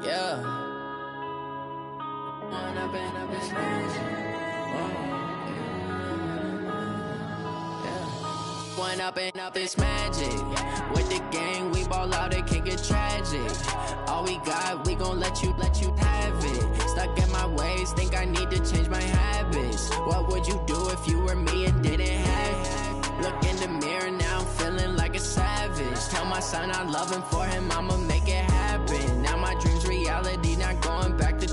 Yeah. One up and up, it's magic. With the gang, we ball out, it can get tragic. All we got, we gon' let you have it. Stuck in my ways, think I need to change my habits. What would you do if you were me and didn't have it? Look in the mirror, now I'm feeling like a savage. Tell my son I love him, for him I'ma make it happen. Now my dream's reality, not going back to.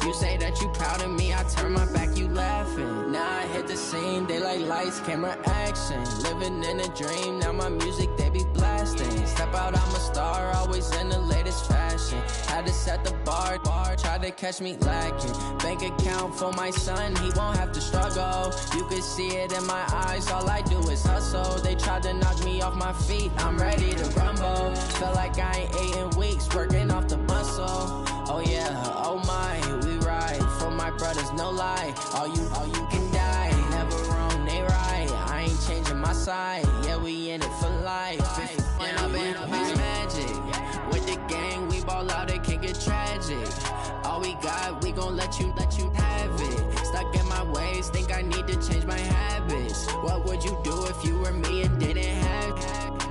You say that you proud of me, I turn my back, you laughing. Now I hit the scene, they like lights, camera, action. Living in a dream, now my music, they be blasting. Step out, I'm a star, always in the latest fashion. Had to set the bar, try to catch me lacking. Bank account for my son, he won't have to struggle. You can see it in my eyes, all I do is hustle. They tried to knock me off my feet, I'm ready to rumble. Feel like I ain't ate in weeks, working off the muscle. Oh yeah, oh my, we ride for my brothers, no lie. All you can die, never wrong, they right. I ain't changing my side, yeah, we in it for life. When up and up is magic. With the gang, we ball out, it can get tragic. All we got, we gon' let you have it. Stuck in my ways, think I need to change my habits. What would you do if you were me and didn't have it?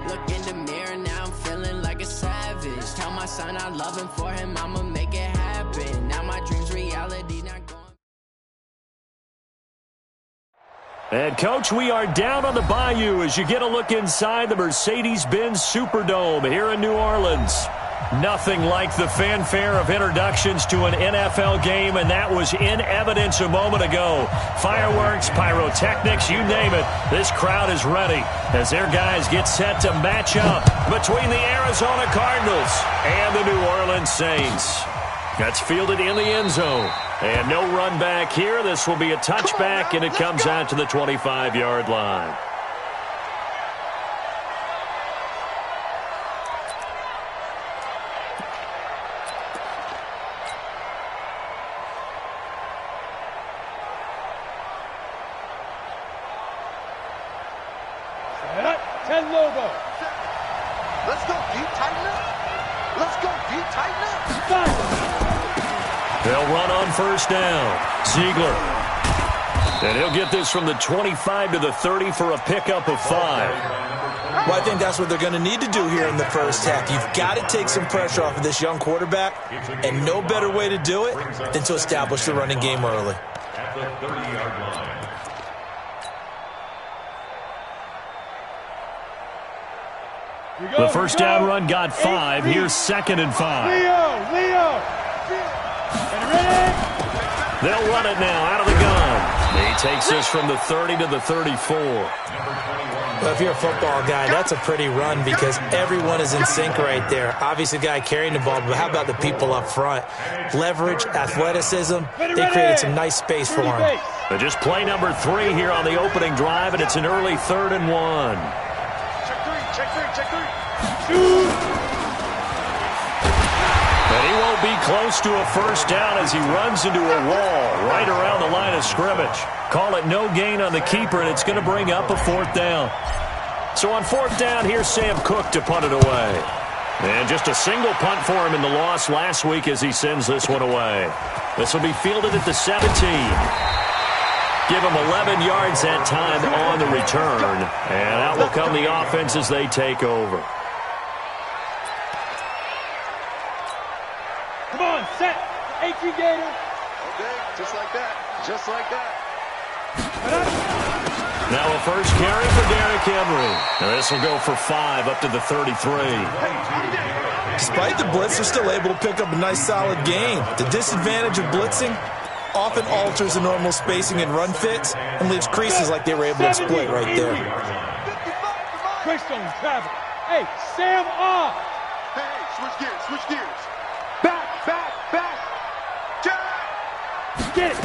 Look in the mirror, now I'm feeling like a savage. Tell my son I love him, for him I'ma make it happen. Now my dream's reality, not going. And, Coach, we are down on the bayou as you get a look inside the Mercedes-Benz Superdome here in New Orleans. Nothing like the fanfare of introductions to an NFL game, and that was in evidence a moment ago. Fireworks, pyrotechnics, you name it. This crowd is ready as their guys get set to match up between the Arizona Cardinals and the New Orleans Saints. That's fielded in the end zone. And no run back here. This will be a touchback, and it comes out to the 25-yard line. Lobo. Let's go deep, tighten up. Let's go deep, tighten up. They'll run on first down. Ziegler. And he'll get this from the 25 to the 30 for a pickup of 5. Well, I think that's what they're going to need to do here in the first half. You've got to take some pressure off of this young quarterback, and no better way to do it than to establish the running game early. At the 30-yard line. The first down run got 5. Here's 2nd and 5. Leo. They'll run it now out of the gun. He takes this from the 30 to the 34. Well, if you're a football guy, that's a pretty run because everyone is in sync right there. Obviously, the guy carrying the ball, but how about the people up front? Leverage, athleticism, they created some nice space for him. But just play number 3 here on the opening drive, and it's an early 3rd and 1. Check three. And he won't be close to a first down as he runs into a wall right around the line of scrimmage. Call it no gain on the keeper, and it's going to bring up a 4th down. So on 4th down, here's Sam Cook to punt it away. And just a single punt for him in the loss last week as he sends this one away. This will be fielded at the 17. Give him 11 yards that time on the return. And out will come the offense as they take over. Come on, set. HE Gator. Okay, just like that. Just like that. Now a first carry for Derrick Henry. And this will go for 5 up to the 33. Despite the blitz, they're still able to pick up a nice solid gain. The disadvantage of blitzing often alters the normal spacing and run fits and leaves creases like they were able to exploit right there. Quickstone, travel. Hey, Sam off. Hey, switch gears. Back. Get it.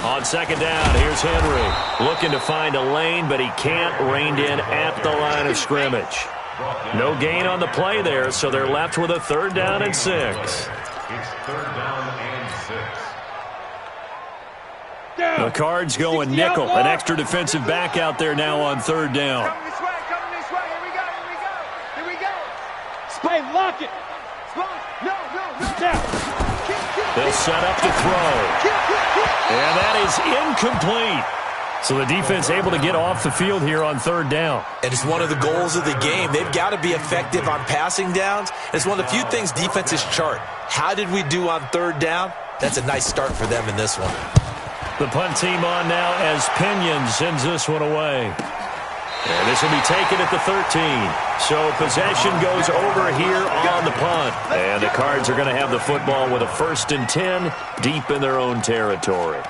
On 2nd down, here's Henry. Looking to find a lane, but he can't rein in at the line of scrimmage. No gain on the play there, so they're left with a 3rd down and 6. It's 3rd down and 6. The Cards going nickel. An extra defensive back out there now on 3rd down. Coming this way. Here we go. Hey, lock it. No. They'll set up to throw. And that is incomplete. So the defense able to get off the field here on third down. And it's one of the goals of the game. They've got to be effective on passing downs. It's one of the few things defenses chart. How did we do on third down? That's a nice start for them in this one. The punt team on now as Pinion sends this one away. And this will be taken at the 13. So possession goes over here on the punt. And the Cards are going to have the football with a 1st and 10 deep in their own territory.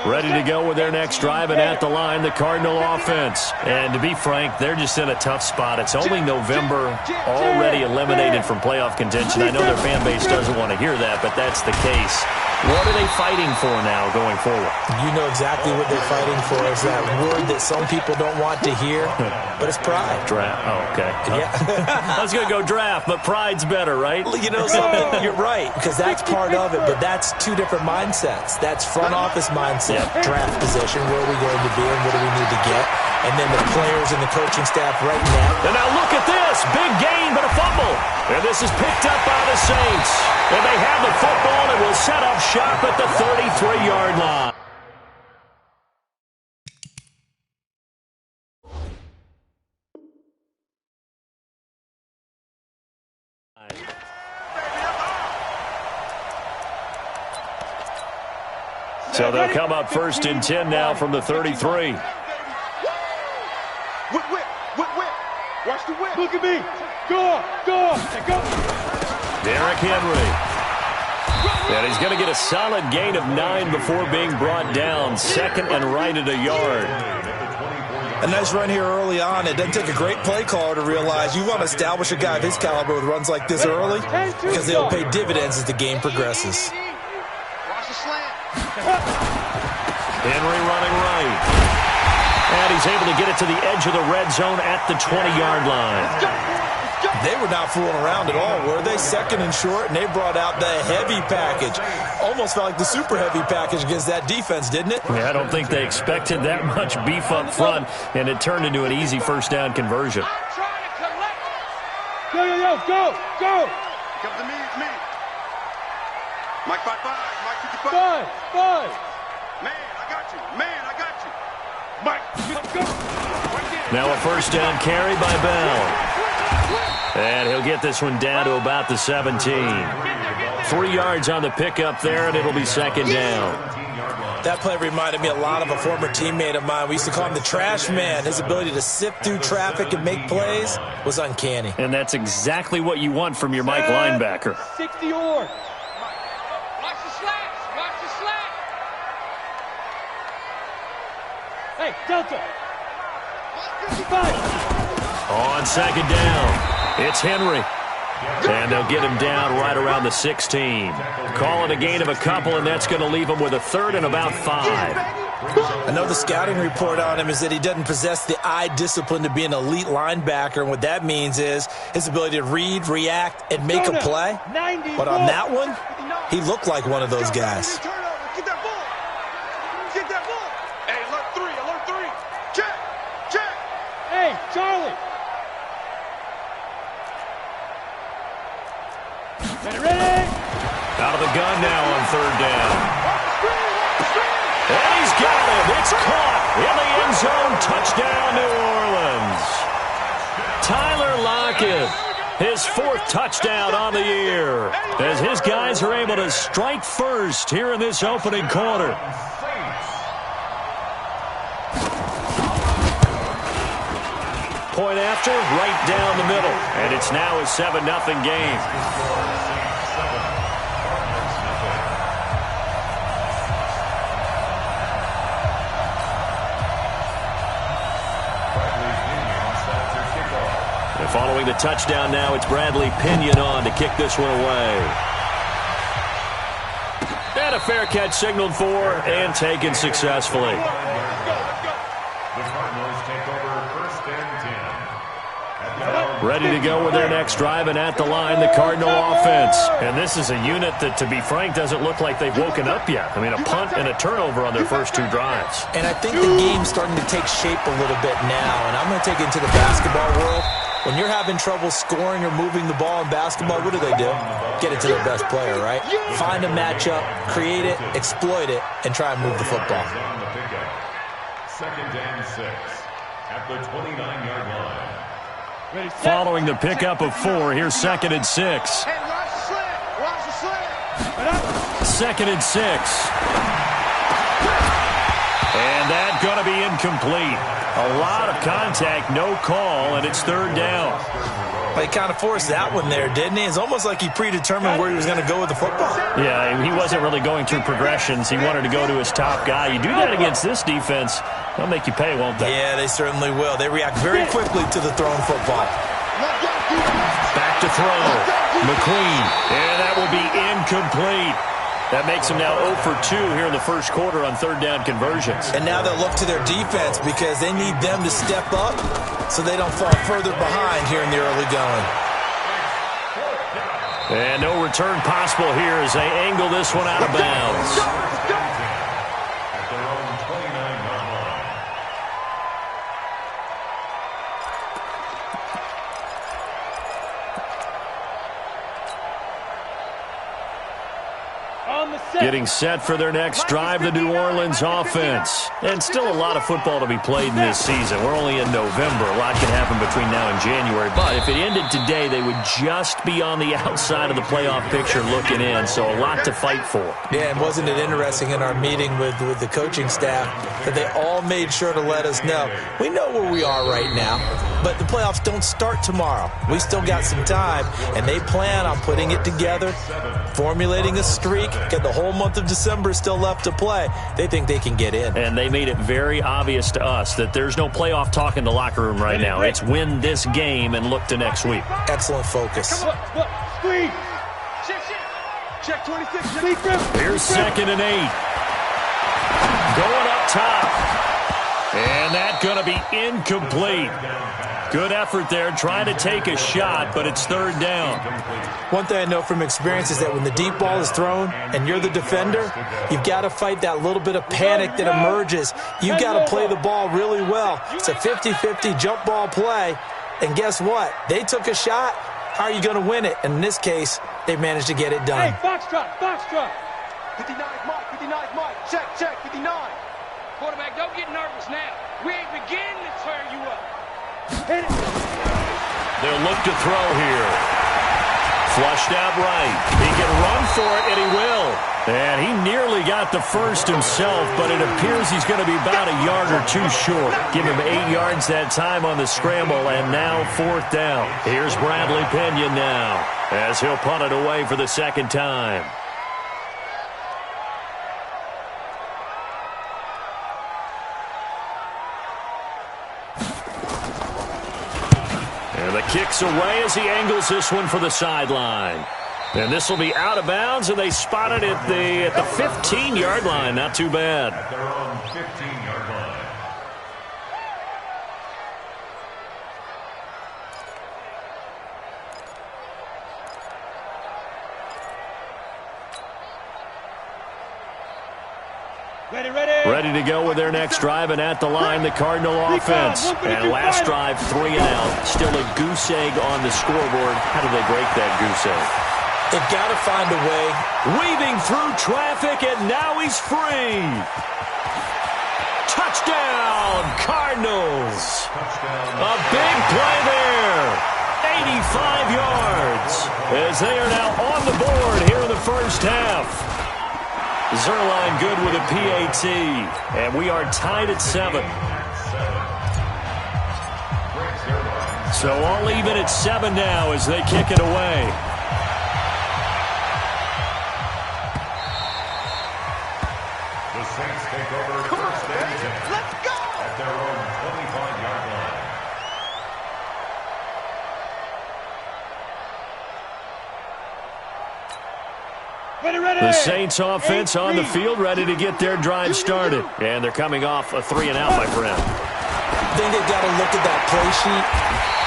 Ready to go with their next drive, and at the line, the Cardinal offense. And to be frank, they're just in a tough spot. It's only November, already eliminated from playoff contention. I know their fan base doesn't want to hear that, but that's the case. What are they fighting for now going forward? You know exactly what they're fighting for. Is that word that some people don't want to hear, but it's pride. Draft. Oh, okay. Yeah. I was going to go draft, but pride's better, right? You know something? You're right, because that's part of it, but that's two different mindsets. That's front office mindset, draft position, where are we going to be and what do we need to get, and then the players and the coaching staff right now. And now look at this. Big gain, but a fumble. And this is picked up by the Saints. And they have the football and will set up shop at the 33-yard line. So they'll come up 1st and 10 now from the 33. Whip. Watch the whip. Look at me. Go. Derrick Henry. And he's going to get a solid gain of 9 before being brought down. 2nd and right at a yard. A nice run here early on. It doesn't take a great play caller to realize you want to establish a guy of his caliber with runs like this early because they'll pay dividends as the game progresses. Watch the slant. Henry running right. And he's able to get it to the edge of the red zone at the 20-yard line. They were not fooling around at all, were they? 2nd and short, and they brought out the heavy package. Almost felt like the super heavy package against that defense, didn't it? Yeah, I don't think they expected that much beef up front, and it turned into an easy 1st down conversion. Go. Come to me, it's me. Mike 5-5, Mike 55. 5. Man, I got you. Mike, let's go. Now a 1st down carry by Bell. And he'll get this one down to about the 17. 3 yards on the pickup there, and it'll be 2nd down. That play reminded me a lot of a former teammate of mine. We used to call him the trash man. His ability to sift through traffic and make plays was uncanny. And that's exactly what you want from your Mike linebacker. 60 or. Watch the slack. Hey, Delta. 55. On 2nd down, it's Henry. And they'll get him down right around the 16. Call it a gain of a couple, and that's going to leave him with a 3rd and about 5. I know the scouting report on him is that he doesn't possess the eye discipline to be an elite linebacker, and what that means is his ability to read, react, and make a play. But on that one, he looked like one of those guys. Get that ball. Hey, alert 3. Check. Hey, Charlie. Ready? Out of the gun now on 3rd down. And he's got it. It's caught in the end zone. Touchdown, New Orleans. Tyler Lockett, his 4th touchdown on the year, as his guys are able to strike first here in this opening quarter. Point after, right down the middle. And it's now a 7-0 game. And following the touchdown now, it's Bradley Pinion on to kick this one away. And a fair catch signaled for and taken successfully. Ready to go with their next drive, and at the line, the Cardinal offense. And this is a unit that, to be frank, doesn't look like they've woken up yet. I mean, a punt and a turnover on their first 2 drives. And I think the game's starting to take shape a little bit now, and I'm going to take it into the basketball world. When you're having trouble scoring or moving the ball in basketball, what do? Get it to their best player, right? Find a matchup, create it, exploit it, and try and move the football. Second and 6 at the 29-yard line. Following the pickup of 4, here's 2nd and 6. Hey, watch the slant. Watch the slant. 2nd and 6. And that's going to be incomplete. A lot of contact, no call, and it's 3rd down. He kind of forced that one there, didn't he? It's almost like he predetermined where he was going to go with the football. Yeah, he wasn't really going through progressions. He wanted to go to his top guy. You do that against this defense, they'll make you pay, won't they? Yeah, they certainly will. They react very quickly to the thrown football. Back to throw. McQueen. And that will be incomplete. That makes them now 0 for 2 here in the first quarter on 3rd down conversions. And now they'll look to their defense because they need them to step up so they don't fall further behind here in the early going. And no return possible here as they angle this one out of bounds. At their own 29-yard line. Getting set for their next drive, the New Orleans offense. And still a lot of football to be played in this season. We're only in November. A lot can happen between now and January. But if it ended today, they would just be on the outside of the playoff picture looking in. So a lot to fight for. Yeah, and wasn't it interesting in our meeting with the coaching staff that they all made sure to let us know, we know where we are right now, but the playoffs don't start tomorrow. We still got some time, and they plan on putting it together, formulating a streak, get the whole month of December still left to play. They think they can get in. And they made it very obvious to us that there's no playoff talk in the locker room right now. It's win this game and look to next week. Excellent focus. Screen. Check 26. Here's 2nd and 8. Going up top. And that's going to be incomplete. Good effort there, trying to take a shot, but it's 3rd down. One thing I know from experience is that when the deep ball is thrown and you're the defender, you've got to fight that little bit of panic that emerges. You've got to play the ball really well. It's a 50-50 jump ball play, and guess what? They took a shot. How are you going to win it? And in this case, they managed to get it done. Hey, box drop. 59 Mike. Check, 59. Quarterback, don't get nervous now. We ain't beginning to tear you up. Hit it. They'll look to throw here. Flushed out right. He can run for it, and he will. And he nearly got the first himself, but it appears he's going to be about a yard or 2 short. Give him 8 yards that time on the scramble, and now 4th down. Here's Bradley Pinion now, as he'll punt it away for the 2nd time. And the kick's away as he angles this one for the sideline. And this will be out of bounds, and they spot it at the 15-yard line. Not too bad. At their own 15-yard line. Ready to go with their next drive, and at the line, the Cardinal offense. And last drive, 3 and out. Still a goose egg on the scoreboard. How do they break that goose egg? They've got to find a way. Weaving through traffic, and now he's free. Touchdown, Cardinals. A big play there. 85 yards. As they are now on the board here in the first half. Zerline good with a PAT, and we are tied at 7. So all even at 7 now as they kick it away. The Saints take over first and 10. Let's go! At their own 25-yard line. The Saints offense on the field, ready to get their drive started. And they're coming off a 3 and out, my friend. I think they've got to look at that play sheet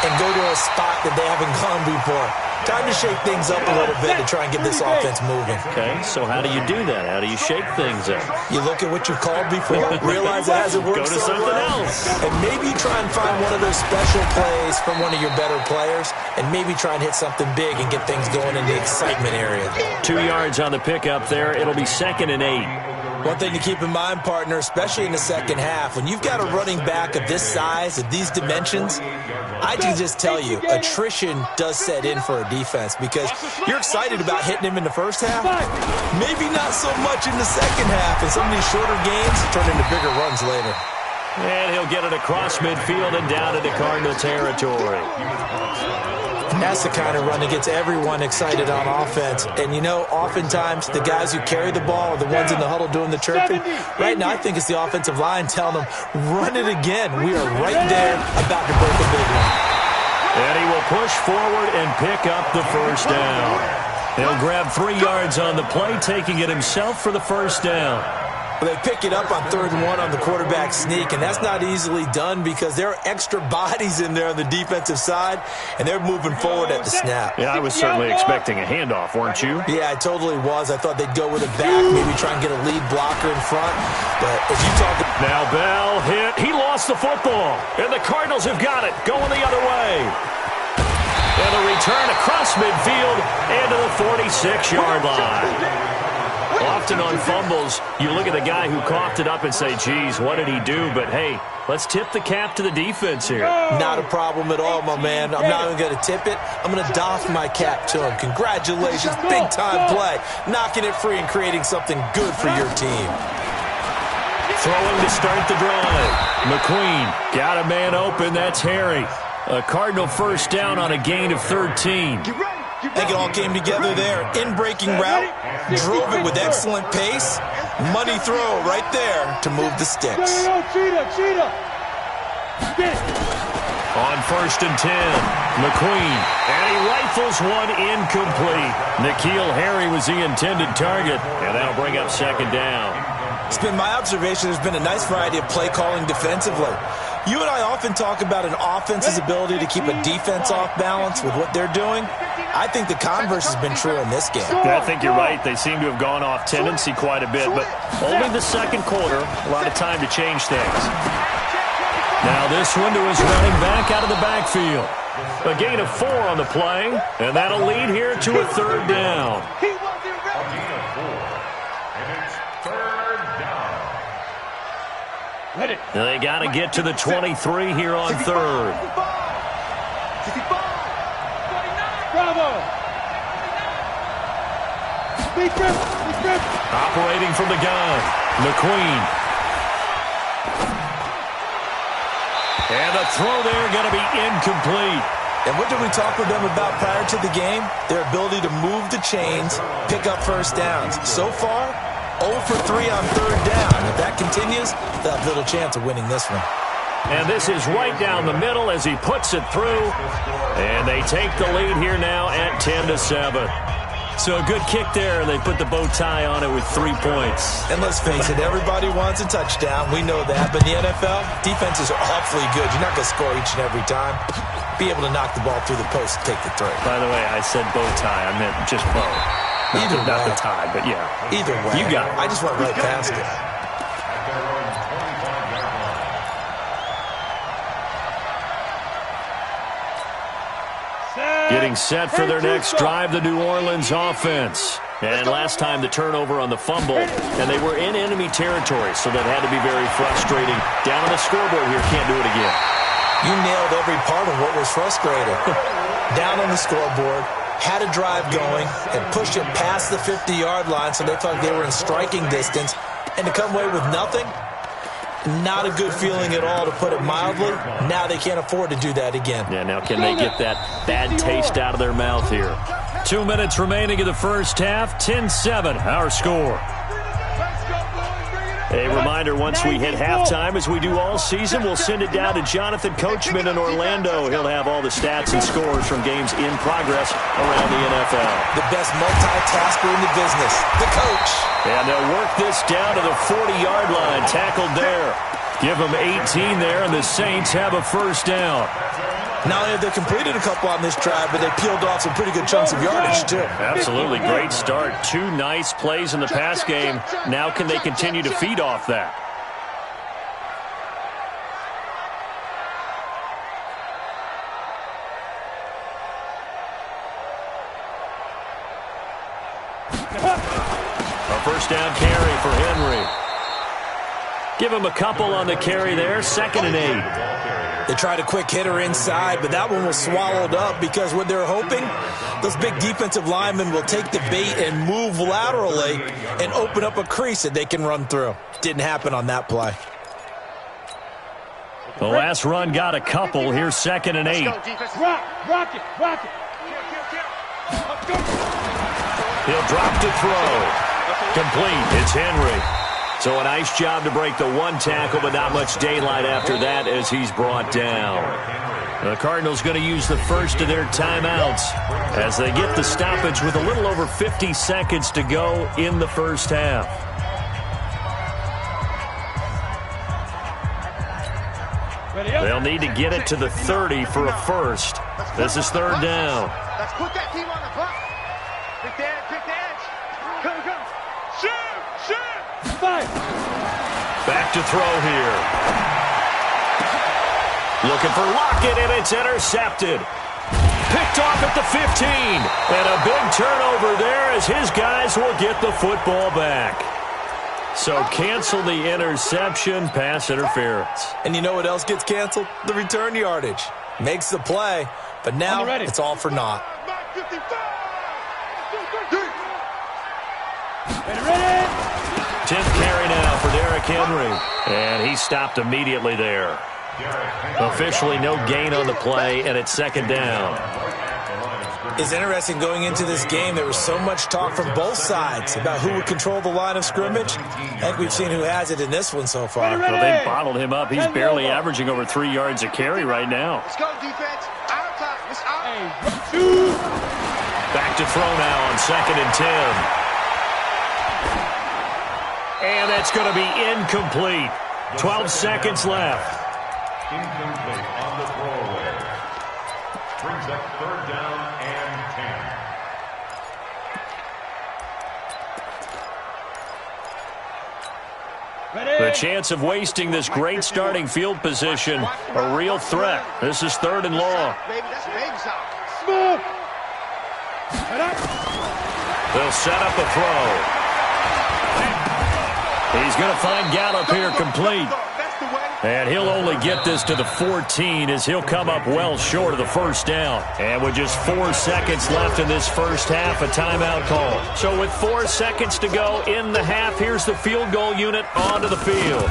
and go to a spot that they haven't gone before. Time to shake things up a little bit to try and get this offense moving. Okay, so how do you do that? How do you shake things up? You look at what you've called before, realize it hasn't worked Go to something else. and maybe try and find one of those special plays from one of your better players, and maybe try and hit something big and get things going in the excitement area. 2 yards on the pickup there. It'll be 2nd and 8. One thing to keep in mind, partner, especially in the second half, when you've got a running back of this size, of these dimensions, I can just tell you, attrition does set in for a defense because you're excited about hitting him in the first half. Maybe not so much in the second half, and some of these shorter games turn into bigger runs later. And he'll get it across midfield and down into Cardinal territory. That's the kind of run that gets everyone excited on offense. And, you know, oftentimes the guys who carry the ball are the ones in the huddle doing the chirping. Right now, I think it's the offensive line telling them, run it again. We are right there about to break a big one. And he will push forward and pick up the first down. He'll grab 3 yards on the play, taking it himself for the first down. They pick it up on 3rd and 1 on the quarterback sneak, and that's not easily done because there are extra bodies in there on the defensive side, and they're moving forward at the snap. Yeah, I was certainly expecting a handoff, weren't you? Yeah, I totally was. I thought they'd go with a back, maybe try and get a lead blocker in front. But as you talk... Now Bell hit. He lost the football, and the Cardinals have got it, going the other way. And a return across midfield and to the 46-yard line. Often on fumbles, you look at the guy who coughed it up and say, geez, what did he do? But, hey, let's tip the cap to the defense here. Not a problem at all, my man. I'm not even going to tip it. I'm going to doff my cap to him. Congratulations, big-time play. Knocking it free and creating something good for your team. Throwing to start the drive. McQueen got a man open. That's Harry. A Cardinal first down on a gain of 13. I think it all came together there. In-breaking route, drove it with excellent pace. Money throw right there to move the sticks. On 1st and 10, McQueen, and he rifles one incomplete. N'Keal Harry was the intended target, and that'll bring up 2nd down. It's been my observation there's been a nice variety of play calling defensively. You and I often talk about an offense's ability to keep a defense off balance with what they're doing. I think the converse has been true in this game. I think you're right. They seem to have gone off tendency quite a bit, but only the second quarter, a lot of time to change things. Now this one to his running back out of the backfield. A gain of 4 on the play, and that'll lead here to a 3rd down. They got to get to the 23 here on 3rd. Bravo! Operating from the gun, McQueen. And the throw there going to be incomplete. And what did we talk with them about prior to the game? Their ability to move the chains, pick up first downs. So far, 0 for 3 on 3rd down. If that continues, they'll have little chance of winning this one. And this is right down the middle as he puts it through. And they take the lead here now at 10-7. So a good kick there. They put the bow tie on it with 3 points. And let's face it, everybody wants a touchdown. We know that. But in the NFL, defenses are awfully good. You're not going to score each and every time. Be able to knock the ball through the post and take the throw. By the way, I said bow tie. I meant just bow. Not the tie, but yeah. Either way. You got it. I just went right past it. Getting set for their next drive, the New Orleans offense. And last time the turnover on the fumble, and they were in enemy territory, so that had to be very frustrating. Down on the scoreboard here, can't do it again. You nailed every part of what was frustrating. Down on the scoreboard, had a drive going, and pushed it past the 50-yard line so they felt like they were in striking distance, and to come away with nothing, not a good feeling at all, to put it mildly. Now they can't afford to do that again. Yeah, now can they get that bad taste out of their mouth here? 2 minutes remaining in the first half, 10-7, our score. A reminder, once we hit halftime, as we do all season, we'll send it down to Jonathan Coachman in Orlando. He'll have all the stats and scores from games in progress around the NFL. The best multitasker in the business, the coach. And they'll work this down to the 40-yard line, tackled there. Give them 18 there, and the Saints have a first down. Not only have they completed a couple on this drive, but they peeled off some pretty good chunks of yardage, too. Absolutely great start. 2 nice plays in the pass game. Now can they continue to feed off that? A first down carry for Henry. Give him a couple on the carry there. 2nd and 8. They tried a quick hitter inside, but that one was swallowed up because what they're hoping, those big defensive linemen will take the bait and move laterally and open up a crease that they can run through. Didn't happen on that play. The last run got a couple. Here's 2nd and 8. Rock it. He'll drop to throw. Complete. It's Henry. So a nice job to break the 1 tackle, but not much daylight after that as he's brought down. The Cardinals going to use the first of their timeouts as they get the stoppage with a little over 50 seconds to go in the first half. They'll need to get it to the 30 for a first. This is 3rd down. Let's put that team on the clock. Pick the edge. Come. Shoot. Five. Back to throw here. Looking for Lockett, and it's intercepted. Picked off at the 15. And a big turnover there as his guys will get the football back. So cancel the interception, pass interference. And you know what else gets canceled? The return yardage. Makes the play, but now it's all for naught. Ready. 10th carry now for Derrick Henry. And he stopped immediately there. Officially no gain on the play, and it's 2nd down. It's interesting going into this game. There was so much talk from both sides about who would control the line of scrimmage. I think we've seen who has it in this one so far. Well, they bottled him up. He's barely averaging over 3 yards a carry right now. Let's go, defense. Out of time. It's out. Back to throw now on 2nd and 10. And that's going to be incomplete. 12 seconds left. Incomplete on the throwaway. Brings up 3rd down and 10. The chance of wasting this great starting field position, a real threat. This is 3rd and long. Baby, that's baby side. Smooth. They'll set up a throw. He's going to find Gallup here complete. And he'll only get this to the 14 as he'll come up well short of the first down. And with just 4 seconds left in this first half, a timeout call. So with 4 seconds to go in the half, here's the field goal unit onto the field.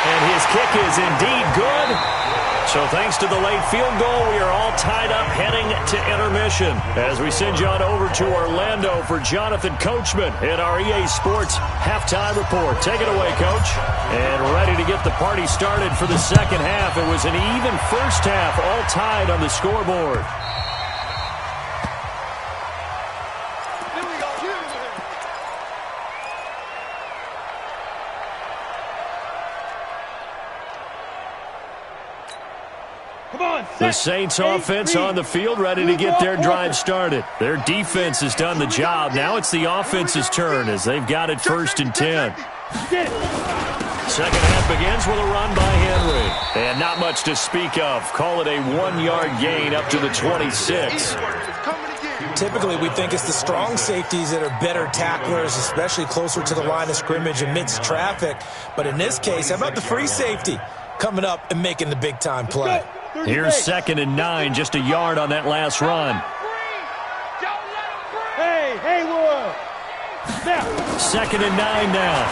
And his kick is indeed good. So thanks to the late field goal, we are all tied up heading to intermission as we send you on over to Orlando for Jonathan Coachman in our EA Sports Halftime Report. Take it away, Coach. And ready to get the party started for the second half. It was an even first half, all tied on the scoreboard. The Saints offense on the field, ready to get their drive started. Their defense has done the job. Now it's the offense's turn as they've got it 1st and 10. Second half begins with a run by Henry. And not much to speak of. Call it a 1-yard gain up to the 26. Typically, we think it's the strong safeties that are better tacklers, especially closer to the line of scrimmage amidst traffic. But in this case, how about the free safety coming up and making the big-time play? Here's 2nd and 9, just a yard on that last run. Hey, Haywood. Now. 2nd and 9 now.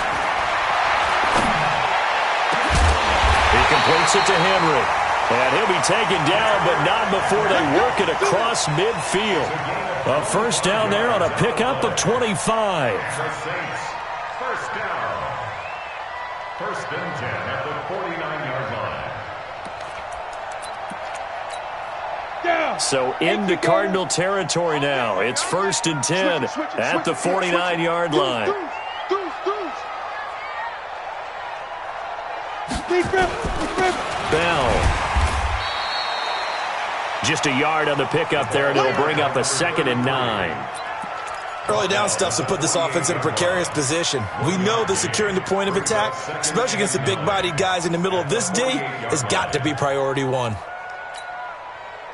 He completes it to Henry. And he'll be taken down, but not before they work it across midfield. A first down there on a pickup of 25. First down. 1st and 10 at the 49-yard line. So into Cardinal territory now. It's 1st and 10 at the 49-yard line. Bell Just a yard on the pickup there, and it'll bring up a 2nd and 9. Early down stuff to put this offense in a precarious position. We know that securing the point of attack, especially against the big-bodied guys in the middle of this D, has got to be priority one.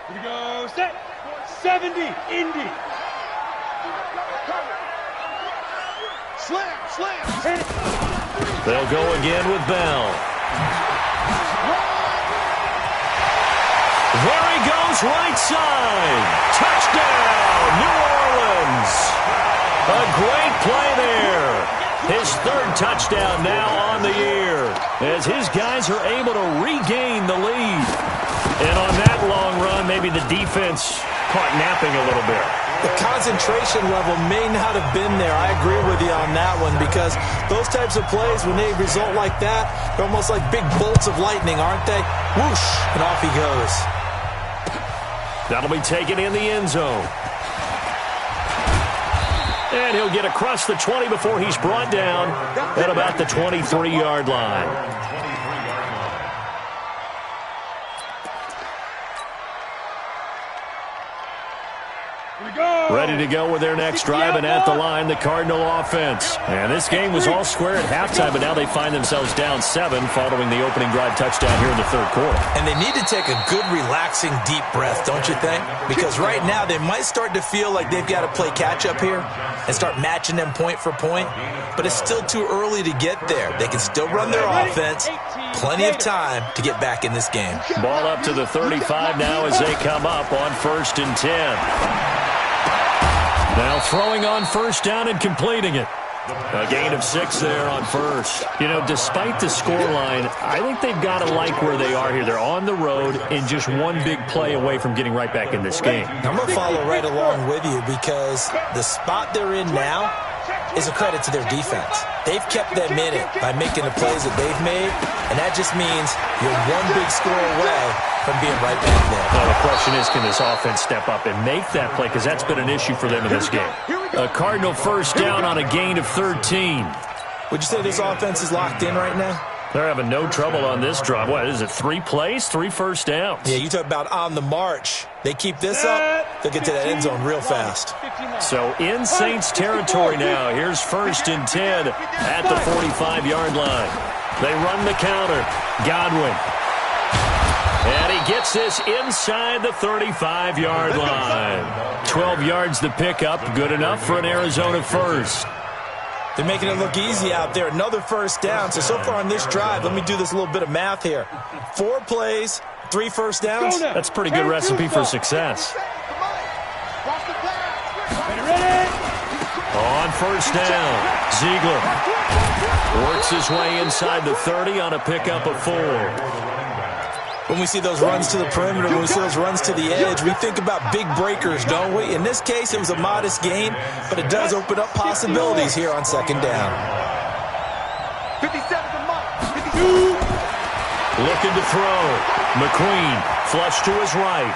Here we go. Set. 70. Indy. Slam, slam. Hit it. They'll go again with Bell. There he goes, right side. Touchdown, New Orleans. A great play there. His 3rd touchdown now on the year as his guys are able to regain the lead. And on that long run, maybe the defense caught napping a little bit. The concentration level may not have been there. I agree with you on that one because those types of plays, when they result like that, they're almost like big bolts of lightning, aren't they? Whoosh, and off he goes. That'll be taken in the end zone. And he'll get across the 20 before he's brought down at about the 23-yard line. Ready to go with their next drive, and at the line, the Cardinal offense. And this game was all square at halftime, but now they find themselves down 7 following the opening drive touchdown here in the 3rd quarter. And they need to take a good, relaxing, deep breath, don't you think? Because right now, they might start to feel like they've got to play catch-up here and start matching them point for point. But it's still too early to get there. They can still run their offense. Plenty of time to get back in this game. Ball up to the 35 now as they come up on 1st and 10. Now throwing on 1st down and completing it. A gain of 6 there on 1st. You know, despite the scoreline, I think they've got to like where they are here. They're on the road and just one big play away from getting right back in this game. I'm going to follow right along with you because the spot they're in now is a credit to their defense. They've kept them in it by making the plays that they've made, and that just means you're one big score away from being right back there. Now the question is, can this offense step up and make that play? Because that's been an issue for them in this game. A Cardinal 1st down on a gain of 13. Would you say this offense is locked in right now? They're having no trouble on this drive. What is it, 3 plays, 3 first downs? Yeah, you talk about on the march. They keep this up, they'll get to that end zone real fast. So in Saints territory now. Here's 1st and 10 at the 45-yard line. They run the counter. Godwin. And he gets this inside the 35-yard line. 12 yards to pick up. Good enough for an Arizona 1st. They're making it look easy out there. Another 1st down. So far on this drive, let me do this little bit of math here. 4 plays, 3 first downs. That's a pretty good recipe for success. On 1st down, Ziegler works his way inside the 30 on a pickup of 4. When we see those runs to the perimeter, when we see those runs to the edge, we think about big breakers, don't we? In this case, it was a modest gain, but it does open up possibilities here on 2nd down. 57 to Mike. 52. Looking to throw. McQueen flush to his right.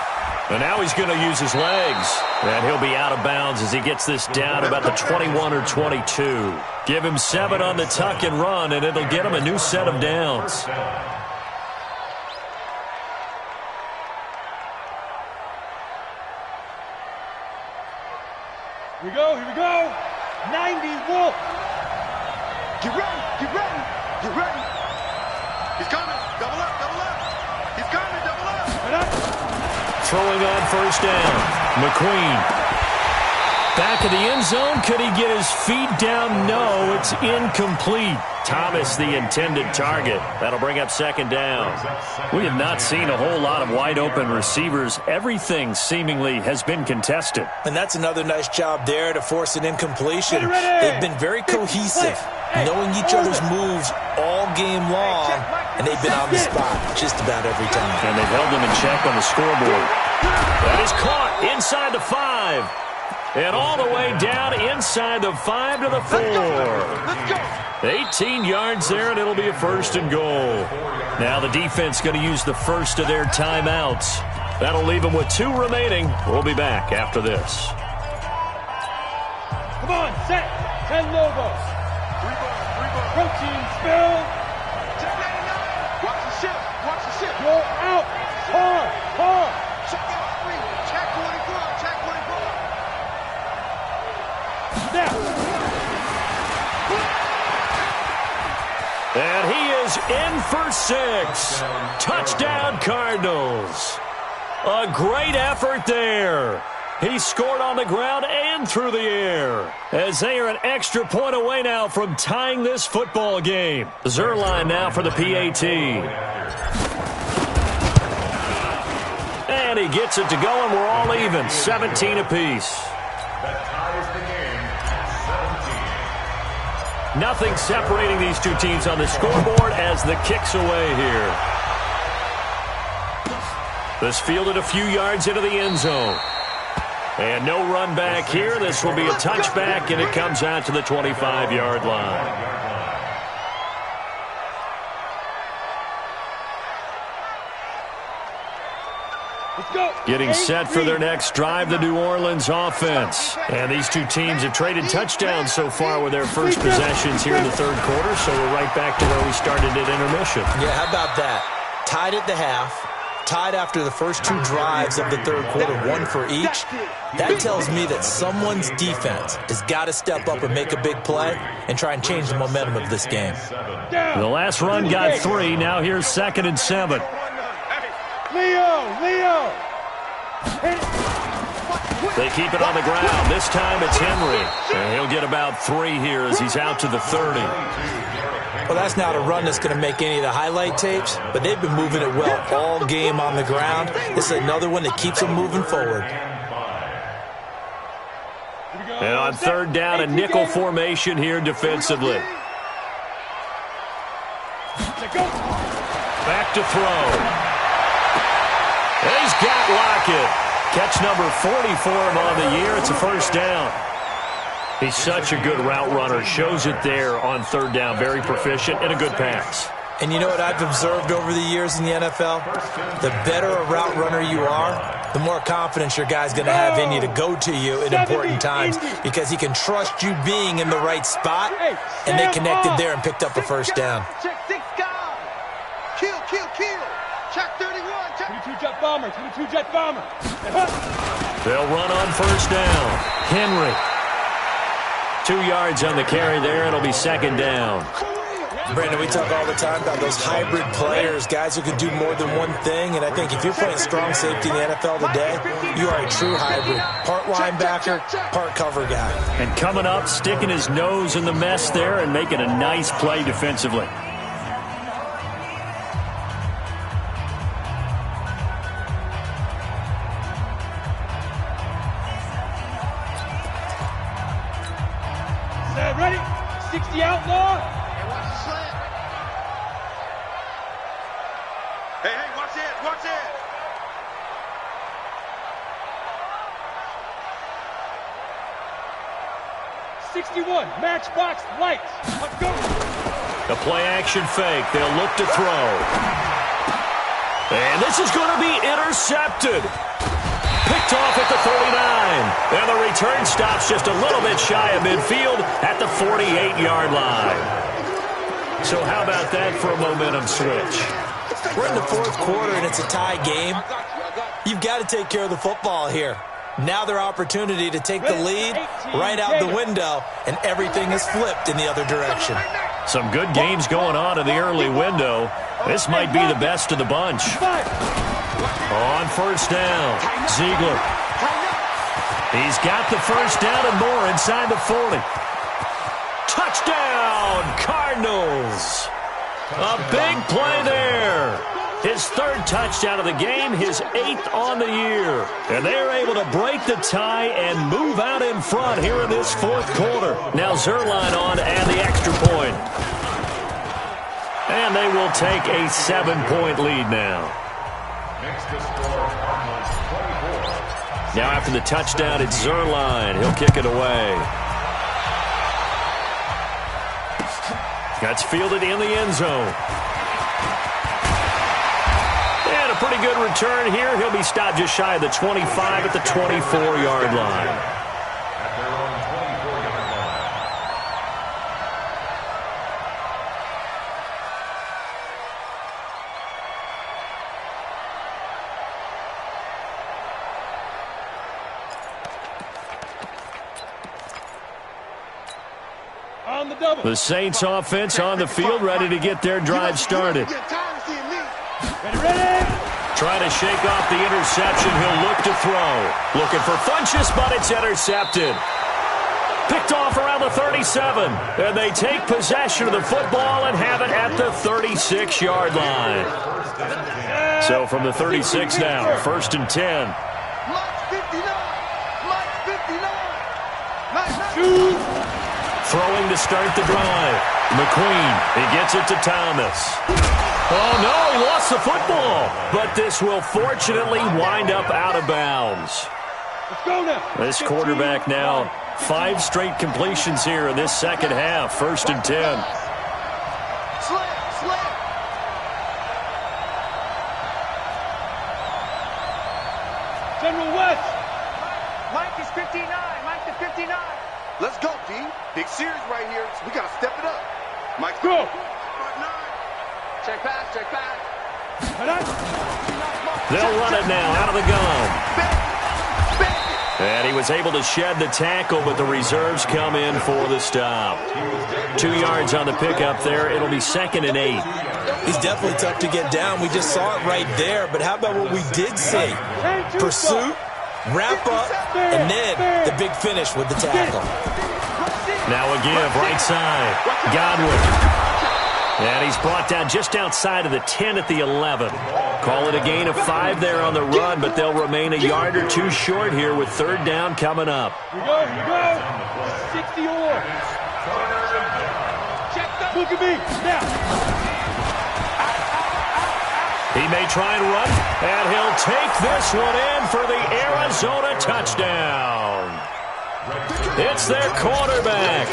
And now he's going to use his legs. And he'll be out of bounds as he gets this down about the 21 or 22. Give him 7 on the tuck and run, and it'll get him a new set of downs. Here we go, here we go. 90 Wolf. Get ready, get ready, get ready. He's coming, double up. He's coming, double up. Throwing on 1st down. McQueen. Back of the end zone. Could he get his feet down? No, it's incomplete. Thomas, the intended target. That'll bring up 2nd down. We have not seen a whole lot of wide-open receivers. Everything seemingly has been contested. And that's another nice job there to force an incompletion. They've been very cohesive, knowing each other's moves all game long, and they've been on the spot just about every time. And they've held them in check on the scoreboard. That is caught inside the 5. And all the way down inside the 5 to the 4. Let's go. 18 yards there, and it'll be a 1st and goal. Now the defense going to use the first of their timeouts. That'll leave them with 2 remaining. We'll be back after this. Come on, set. 10 Lobos. 3 ball. Protein spill. Watch the ship. Go out. Hard. Check out. And he is in for 6. Touchdown, Cardinals. A great effort there. He scored on the ground and through the air, as they are an extra point away now from tying this football game. Zerline now for the PAT. And he gets it to go, and we're all even, 17 apiece. That ties the game at 17. Nothing separating these two teams on the scoreboard as the kick's away here. This fielded a few yards into the end zone. And no run back here. This will be a touchback, and it comes out to the 25-yard line. Let's go. Getting set for their next drive, the New Orleans offense. And these two teams have traded touchdowns so far with their first possessions here in the third quarter, so we're right back to where we started at intermission. Yeah, how about that? Tied at the half. Tied after the first 2 drives of the third quarter, 1 for each. That tells me that someone's defense has got to step up and make a big play and try and change the momentum of this game. The last run got 3. Now here's 2nd and 7. Leo. They keep it on the ground. This time it's Henry. And he'll get about 3 here as he's out to the 30. Well, that's not a run that's going to make any of the highlight tapes, but they've been moving it well all game on the ground. This is another one that keeps them moving forward. And on 3rd down, a nickel formation here defensively. Back to throw. He's got Lockett. Catch number 40 for him on the year. It's a first down. He's such a good route runner. Shows it there on 3rd down. Very proficient and a good pass. And you know what I've observed over the years in the NFL? The better a route runner you are, the more confidence your guy's going to have in you to go to you at important times because he can trust you being in the right spot, and they connected there and picked up a first down. Check 6 guys. Kill. Check 31. Check 22 jet bomber. They'll run on first down. Henry. 2 yards on the carry there. It'll be 2nd down. Brandon, we talk all the time about those hybrid players, guys who can do more than one thing, and I think if you're playing strong safety in the NFL today, you are a true hybrid. Part linebacker, part cover guy. And coming up, sticking his nose in the mess there and making a nice play defensively. Ready? 60 outlaw. Hey, watch it. 61, matchbox lights. Let's go. The play action fake. They'll look to throw. And this is going to be intercepted. Picked off at the 39. And the return stops just a little bit shy of midfield at the 48-yard line. So how about that for a momentum switch? We're in the 4th quarter, and it's a tie game. You've got to take care of the football here. Now their opportunity to take the lead right out the window, and everything is flipped in the other direction. Some good games going on in the early window. This might be the best of the bunch. On first down, Ziegler. He's got the first down and more inside the 40. Touchdown, Cardinals. A big play there. His 3rd touchdown of the game, his 8th on the year. And they're able to break the tie and move out in front here in this 4th quarter. Now Zerline on and the extra point. And they will take a 7-point lead now. Next to score, Cardinals 24. Now after the touchdown, it's Zerline. He'll kick it away. That's fielded in the end zone. And a pretty good return here. He'll be stopped just shy of the 25 at the 24-yard line. At their own 24-yard line. On the double. The Saints offense on the field, ready to get their drive started. Ready. Trying to shake off the interception. He'll look to throw. Looking for Funchess, but it's intercepted. Picked off around the 37. And they take possession of the football and have it at the 36-yard line. So from the 36 now, 1st and 10. Throwing to start the drive. McQueen, he gets it to Thomas. Oh, no, he lost the football. But this will fortunately wind up out of bounds. Let's go now. This quarterback now, 5 straight completions here in this second half. 1st and 10. General West. Mike is 59. Mike to 59. Let's go, D. Big series right here. So we got to step it up. Mike, Go. Check pass, check pass. They'll run it now out of the gun. And he was able to shed the tackle, but the reserves come in for the stop. 2 yards on the pickup there. It'll be 2nd and 8. He's definitely tough to get down. We just saw it right there. But how about what we did see? Pursuit, wrap up, and then the big finish with the tackle. Now a give, right side. Godwin. And he's brought down just outside of the 10 at the 11. Call it a gain of 5 there on the run, but they'll remain a yard or 2 short here with 3rd down coming up. We go. 60 or. Look at me. Now. He may try and run, and he'll take this one in for the Arizona touchdown. It's their quarterback.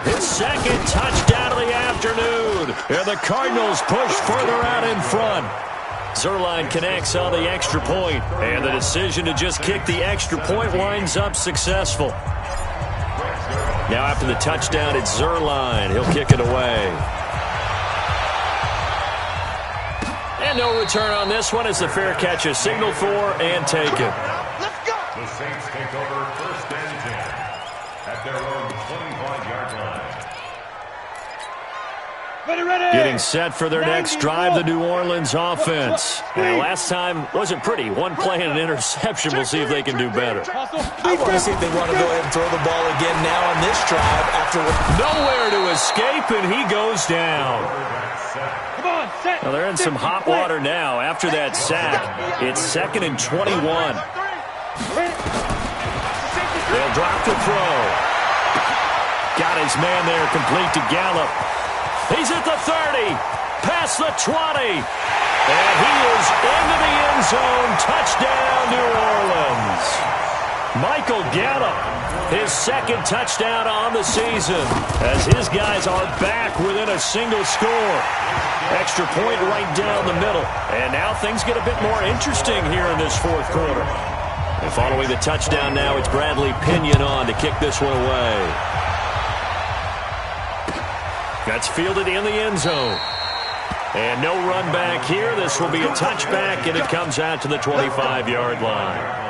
His 2nd touchdown of the afternoon. And the Cardinals push further out in front. Zuerlein connects on the extra point, and the decision to just kick the extra point winds up successful. Now after the touchdown, it's Zuerlein. He'll kick it away. And no return on this one as the fair catch is signaled for and taken. Let's go. The Saints take over 1st and 10 at their own 25-yard line. Ready. Getting set for their next drive, the New Orleans offense. Now, last time wasn't pretty. One play and an interception. We'll see if they can do better. I want to see if they want to go ahead and throw the ball again now on this drive after. Nowhere to escape, and he goes down. Come on, set. Well, they're in some hot water now after that sack. It's 2nd and 21. They'll drop the throw. Got his man there, complete to Gallup. He's at the 30, past the 20, and he is into the end zone. Touchdown, New Orleans. Michael Gallup, his 2nd touchdown on the season, as his guys are back within a single score. Extra point right down the middle, and now things get a bit more interesting here in this 4th quarter. And following the touchdown now, it's Bradley Pinion on to kick this one away. That's fielded in the end zone. And no run back here. This will be a touchback, and it comes out to the 25-yard line.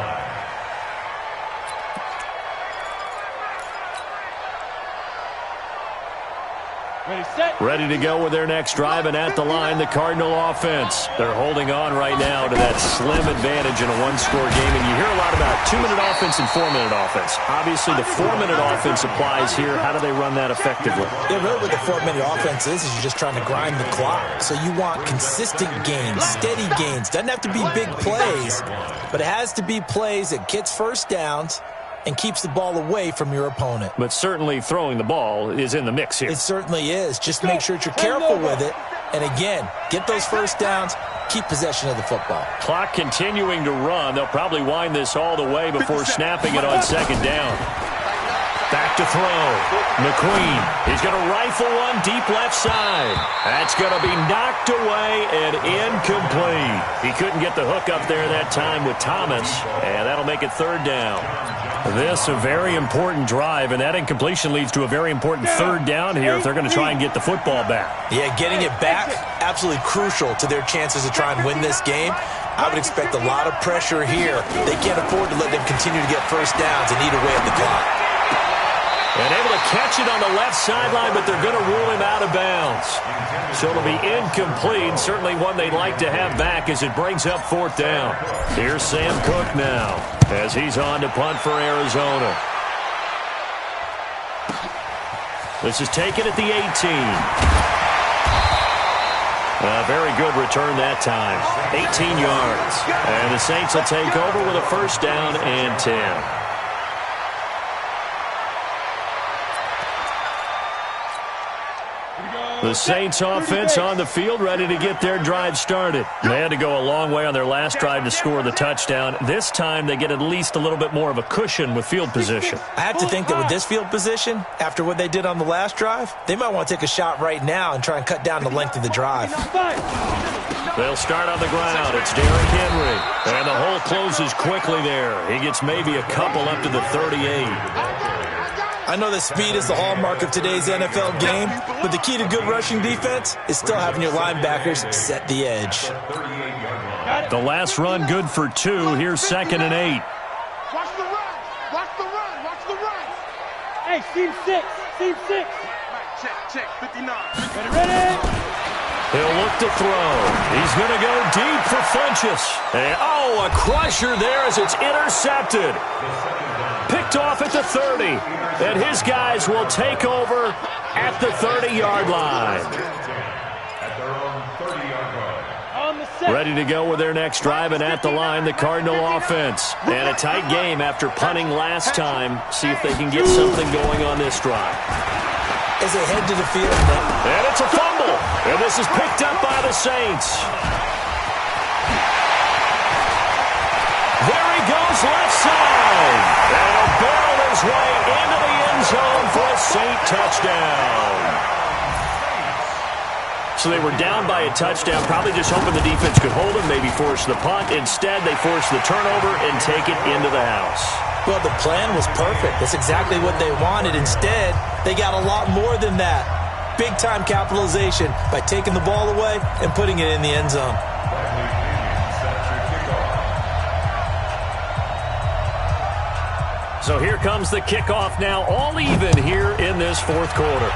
Ready to go with their next drive, and at the line, the Cardinal offense. They're holding on right now to that slim advantage in a 1-score game, and you hear a lot about 2-minute offense and 4-minute offense. Obviously, the 4-minute offense applies here. How do they run that effectively? Yeah, really what the 4-minute offense is you're just trying to grind the clock. So you want consistent gains, steady gains. Doesn't have to be big plays, but it has to be plays that gets 1st downs and keeps the ball away from your opponent. But certainly throwing the ball is in the mix here. It certainly is. Just make sure that you're careful with it. And again, get those 1st downs, keep possession of the football. Clock continuing to run. They'll probably wind this all the way before snapping it on 2nd down. Back to throw. McQueen. He's going to rifle one deep left side. That's going to be knocked away and incomplete. He couldn't get the hook up there that time with Thomas, and that'll make it 3rd down. This a very important drive, and that incompletion leads to a very important 3rd down here if they're going to try and get the football back. Yeah, getting it back, absolutely crucial to their chances to try and win this game. I would expect a lot of pressure here. They can't afford to let them continue to get 1st downs and eat away at the clock. And able to catch it on the left sideline, but they're going to rule him out of bounds. So it'll be incomplete, certainly one they'd like to have back as it brings up 4th down. Here's Sam Cook now as he's on to punt for Arizona. This is taken at the 18. A very good return that time. 18 yards. And the Saints will take over with a 1st down and 10. The Saints offense on the field, ready to get their drive started. They had to go a long way on their last drive to score the touchdown. This time they get at least a little bit more of a cushion with field position. I have to think that with this field position, after what they did on the last drive, they might want to take a shot right now and try and cut down the length of the drive. They'll start on the ground. It's Derrick Henry. And the hole closes quickly there. He gets maybe a couple up to the 38. I know that speed is the hallmark of today's NFL game, but the key to good rushing defense is still having your linebackers set the edge. The last run good for 2. Here's 2nd and 8. Watch the run. Watch the run. Watch the run. Hey, seam 6. Seam 6. Right, check. 59. Ready. He'll look to throw. He's going to go deep for Funchess. And, a crusher there as it's intercepted. Picked off at the 30. And his guys will take over at the 30-yard line. Ready to go with their next drive, and at the line, the Cardinal offense. And a tight game after punting last time. See if they can get something going on this drive. As they head to the field. And it's a fumble. And this is picked up by the Saints. There he goes left side. And he'll barrel his way into the end zone for a Saint touchdown. So they were down by a touchdown, probably just hoping the defense could hold them, maybe force the punt. Instead, they force the turnover and take it into the house. Well, the plan was perfect. That's exactly what they wanted. Instead, they got a lot more than that. Big-time capitalization by taking the ball away and putting it in the end zone. So here comes the kickoff now, all even here in this 4th quarter.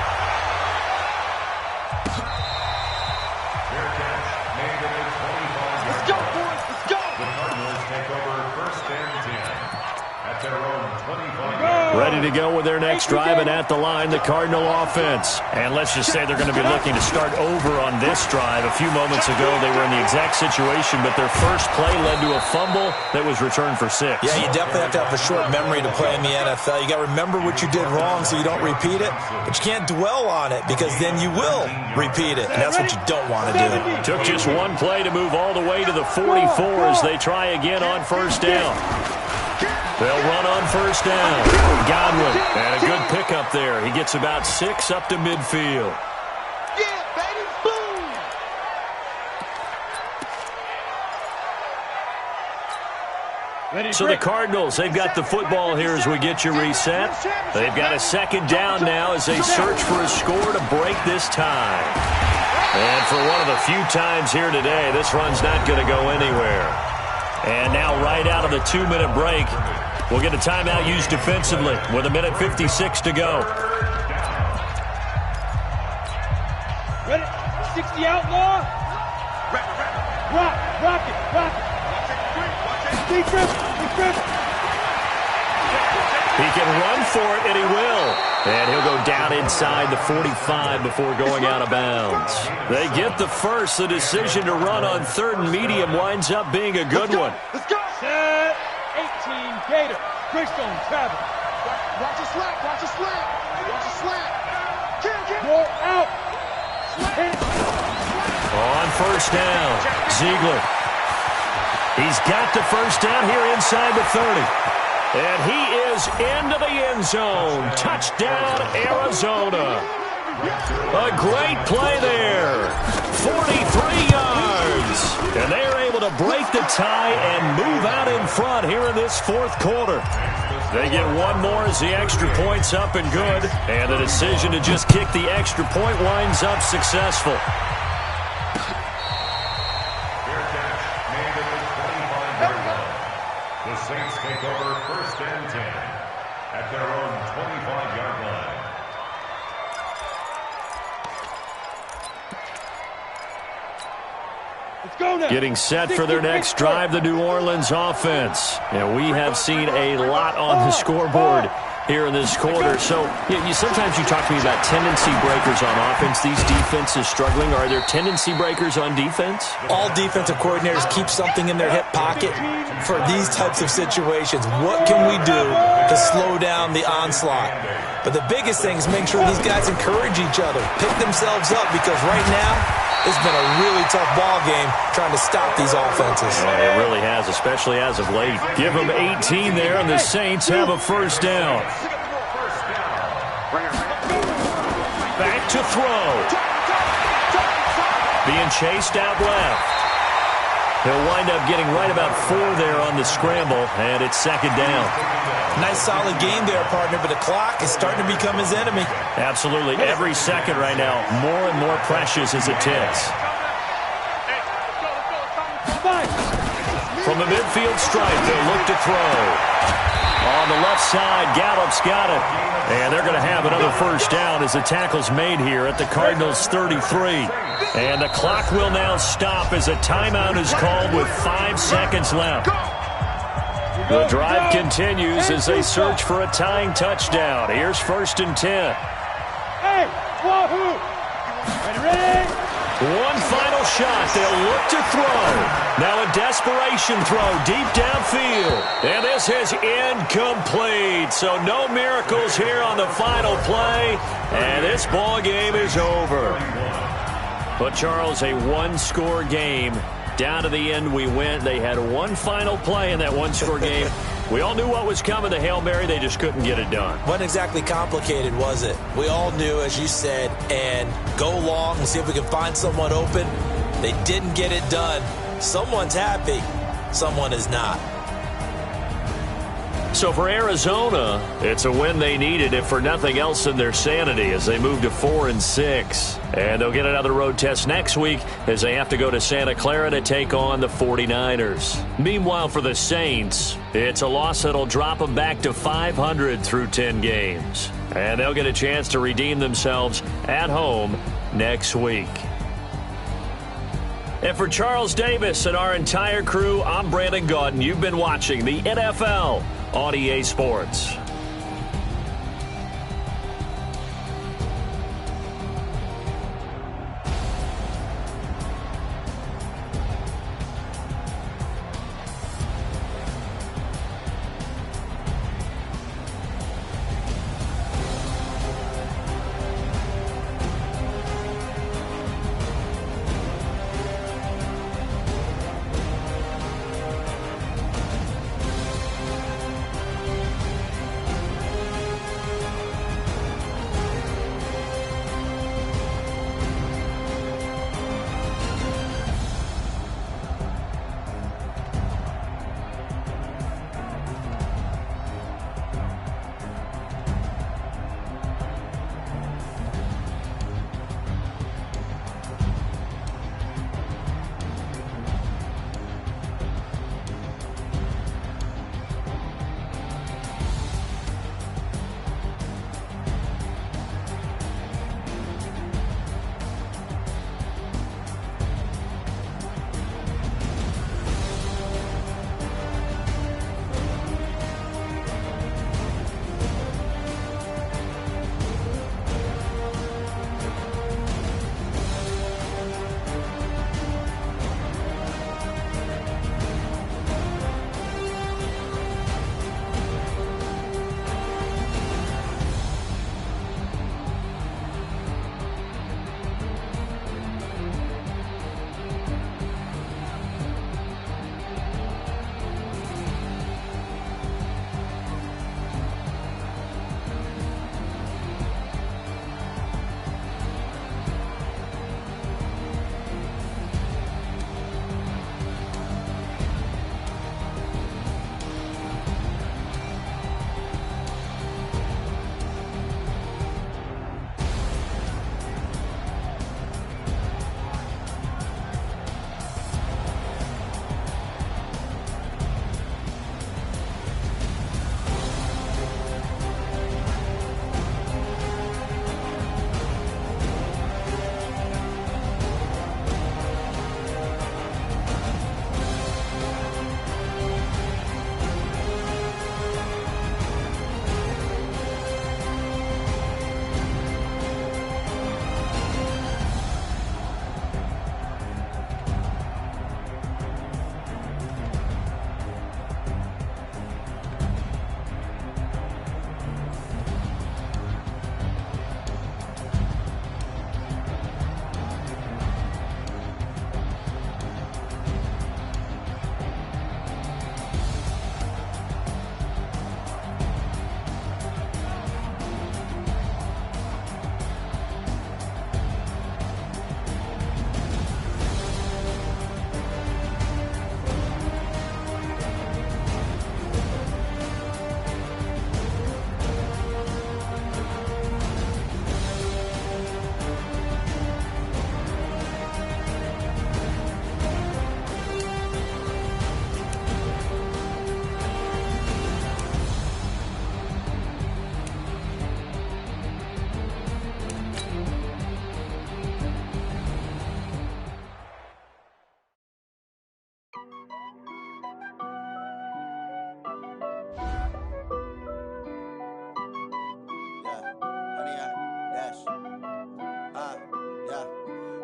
Let's go, boys. Let's go. The Cardinals take over 1st and 10 at their own 25. Ready to go with their next drive, and at the line, the Cardinal offense. And let's just say they're going to be looking to start over on this drive. A few moments ago, they were in the exact situation, but their first play led to a fumble that was returned for 6. Yeah, you definitely have to have a short memory to play in the NFL. You got to remember what you did wrong so you don't repeat it, but you can't dwell on it because then you will repeat it, and that's what you don't want to do. Took just one play to move all the way to the 44 as they try again on 1st down. They'll run on 1st down. Godwin, and a good pickup there. He gets about 6 up to midfield. Yeah, baby, boom. So the Cardinals, they've got the football here as we get you reset. They've got a 2nd down now as they search for a score to break this tie. And for one of the few times here today, this run's not going to go anywhere. And now right out of the 2-minute break, we'll get a timeout used defensively with 1:56 to go. Ready? 60 outlaw. Rock it. Big grip. He can run for it, and he will. And he'll go down inside the 45 before going out of bounds. They get the first. The decision to run on 3rd and medium winds up being a good one. Let's go. Set. 18 Gator. Greystone travel. Watch a slap. More out. On 1st down, Ziegler. He's got the 1st down here inside the 30. And he is into the end zone. Touchdown, Arizona. A great play there. 43 yards. And they're able to break the tie and move out in front here in this 4th quarter. They get one more as the extra point's up and good. And the decision to just kick the extra point winds up successful. The Saints take over 1st and 10 at their own 25-yard line. Getting set for their next drive, the New Orleans offense. And we have seen a lot on the scoreboard here in this quarter. So sometimes you talk to me about tendency breakers on offense. These defenses struggling. Are there tendency breakers on defense? All defensive coordinators keep something in their hip pocket for these types of situations. What can we do to slow down the onslaught? But the biggest thing is make sure these guys encourage each other, pick themselves up, because right now it's been a really tough ball game trying to stop these offenses. Yeah, it really has, especially as of late. Give them 18 there, and the Saints have a first down. Back to throw. Being chased out left. He'll wind up getting right about 4 there on the scramble, and it's second down. Nice solid game there, partner, but the clock is starting to become his enemy. Absolutely. Every second right now, more and more precious as it ticks. From the midfield stripe, they'll look to throw. On the left side, Gallup's got it. And they're going to have another first down as the tackle's made here at the Cardinals' 33. And the clock will now stop as a timeout is called with 5 seconds left. The drive continues as they search for a tying touchdown. Here's 1st and 10. Hey, wahoo! Ready? One final shot. They'll look to throw. Now a desperation throw deep downfield. And this is incomplete. So no miracles here on the final play. And this ball game is over. But, Charles, a one-score game. Down to the end we went. They had one final play in that one-score game. We all knew what was coming, the Hail Mary. They just couldn't get it done. Wasn't exactly complicated, was it? We all knew, as you said, and go long and see if we can find someone open. They didn't get it done. Someone's happy. Someone is not. So for Arizona, it's a win they needed, if for nothing else than their sanity, as they move to 4-6. And they'll get another road test next week as they have to go to Santa Clara to take on the 49ers. Meanwhile, for the Saints, it's a loss that'll drop them back to 500 through 10 games. And they'll get a chance to redeem themselves at home next week. And for Charles Davis and our entire crew, I'm Brandon Gaudin. You've been watching the NFL on EA Sports.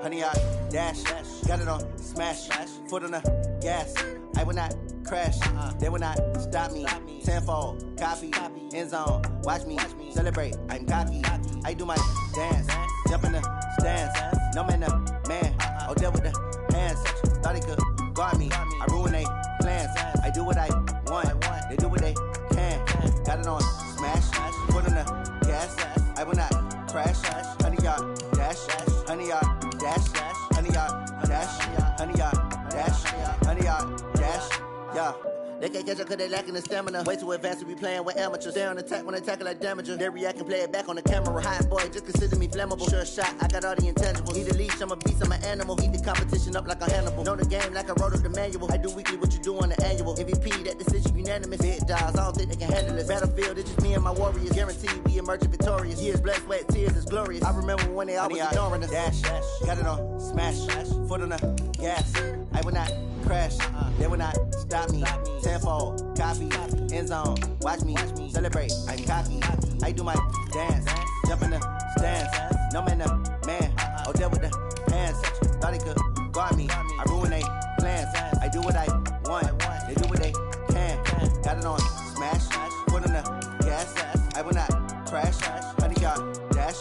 100-yard dash. Got it on smash. Foot on the gas. I will not crash. They will not stop me. Tenfold, copy, end zone. Watch me celebrate. I'm cocky. I do my dance. Jump in the stands. No man, man. Oh, deal with the hands. Thought he could guard me. I ruin they plans. I do what I want. They do what they can. Got it on smash. Foot on the gas. I will not crash. 100-yard dash. 100-yard dash. 100-yard dash. 100-yard dash. 100-yard dash. Yeah. They can't catch up cause they lacking the stamina. Way too advanced to be playing with amateurs. Stay on attack when they tackle like damager. They react and play it back on the camera. Hot boy, just consider me flammable. Sure shot, I got all the intangibles. Need a leash, I'm a beast, I'm an animal. Eat the competition up like a Hannibal. Know the game like I wrote up the manual. I do weekly what you do on the annual. MVP, that decision unanimous. Big dials, I don't think they can handle this. Battlefield, it's just me and my warriors. Guaranteed we emerging victorious. Years, blood, sweat, tears, it's glorious. I remember when they always ignoring us. Dash, got it on smash. Foot on the gas. I will not crash. They will not stop me. Tenfold, copy, end zone. Watch me celebrate. I'm cocky. I do my dance. Jump in the stands. No man, man. Oh, deal with the hands. Thought he could guard me. I ruin they plans. I do what I want. They do what they can. Got it on smash. Foot on the gas. I will not crash. 100-yard dash.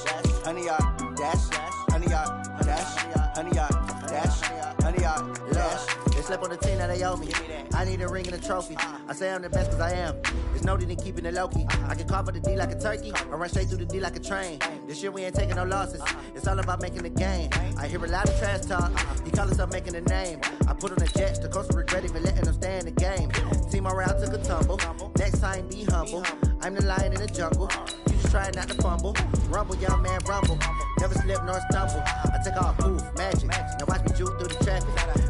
100-yard dash. 100-yard dash. 100-yard dash. 100-yard dash. They slept on the team that they owe me. I need a ring and a trophy. I say I'm the best cause I am. There's no need in keeping it low-key. I can carve up the D like a turkey or run straight through the D like a train. This year we ain't taking no losses. It's all about making the game. I hear a lot of trash talk. He call himself making a name. I put on the jets. The coach will regret even letting them stay in the game. Team morale took a tumble. Next time be humble. I'm the lion in the jungle. You just try not to fumble. Rumble, young man, rumble. Never slip nor stumble. I take off, move, magic. Now watch me juke through the traffic.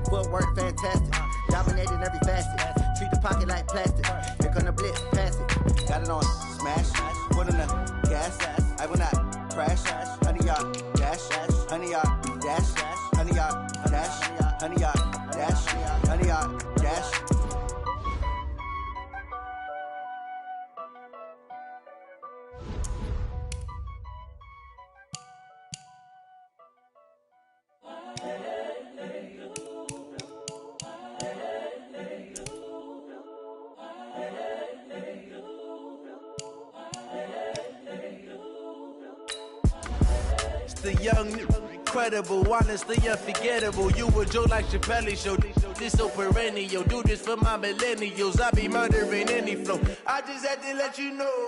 Footwork fantastic. Dominating every facet. Treat the pocket like plastic. Here come the blitz, pass it. Got it on smash. Foot on the gas. I will not crash. 100-yard dash. 100-yard dash. 100-yard dash. 100-yard dash. 100-yard dash. The young, incredible, honestly unforgettable. You a joke like Chappelle show. This so perennial. Do this for my millennials. I be murdering any flow. I just had to let you know.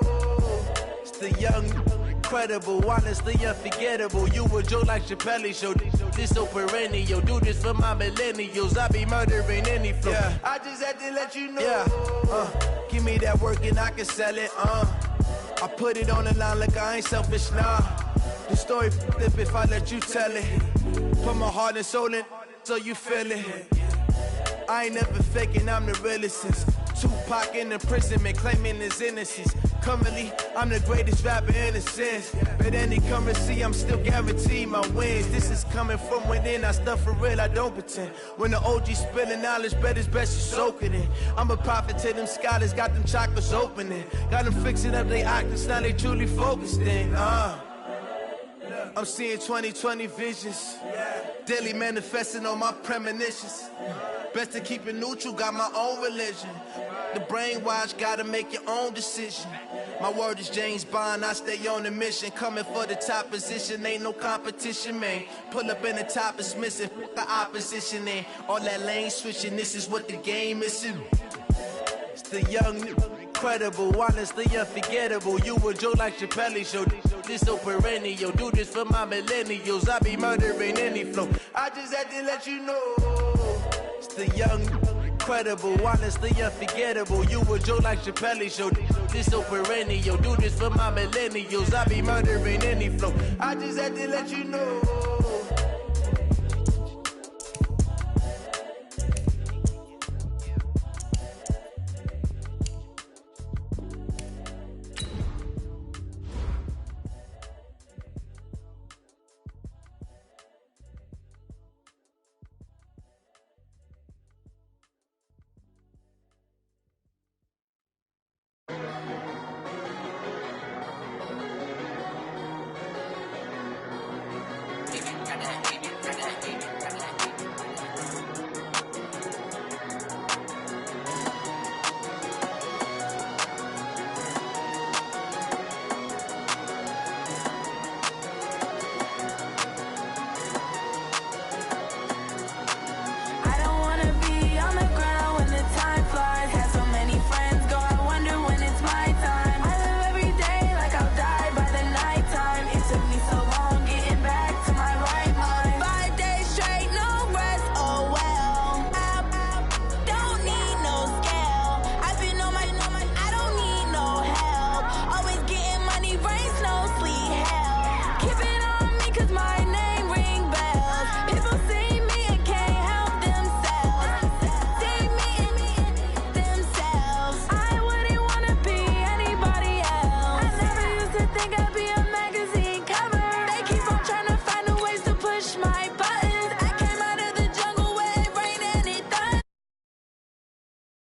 It's the young, incredible, honestly unforgettable. You a joke like Chappelle show. This so perennial. Do this for my millennials. I be murdering any flow. Yeah. I just had to let you know. Yeah. Give me that work and I can sell it. I put it on the line like I ain't selfish, nah. The story flip if I let you tell it. Put my heart and soul in so you feel it. I ain't never faking, I'm the realest since Tupac in imprisonment claiming his innocence. Currently, I'm the greatest rapper in a sense. But any currency, I'm still guaranteed my wins. This is coming from within, I stuff for real, I don't pretend. When the OG spilling knowledge, bet it's best you soak it in. I'm a prophet to them scholars, got them chakras opening. Got them fixing up their octaves, now they truly focused in. I'm seeing 2020 visions. Daily manifesting on my premonitions. Best to keep it neutral, got my own religion. The brainwash, gotta make your own decision. My word is James Bond, I stay on the mission. Coming for the top position, ain't no competition, man. Pull up in the top is missing, the opposition in. All that lane switching, this is what the game is. It's the young, incredible, honestly unforgettable. You a joke like Chappelle show. This so perennial. Do this for my millennials. I be murdering any flow. I just had to let you know. It's the young, incredible, honestly unforgettable. You a joke like Chappelle show. This so perennial. Do this for my millennials. I be murdering any flow. I just had to let you know.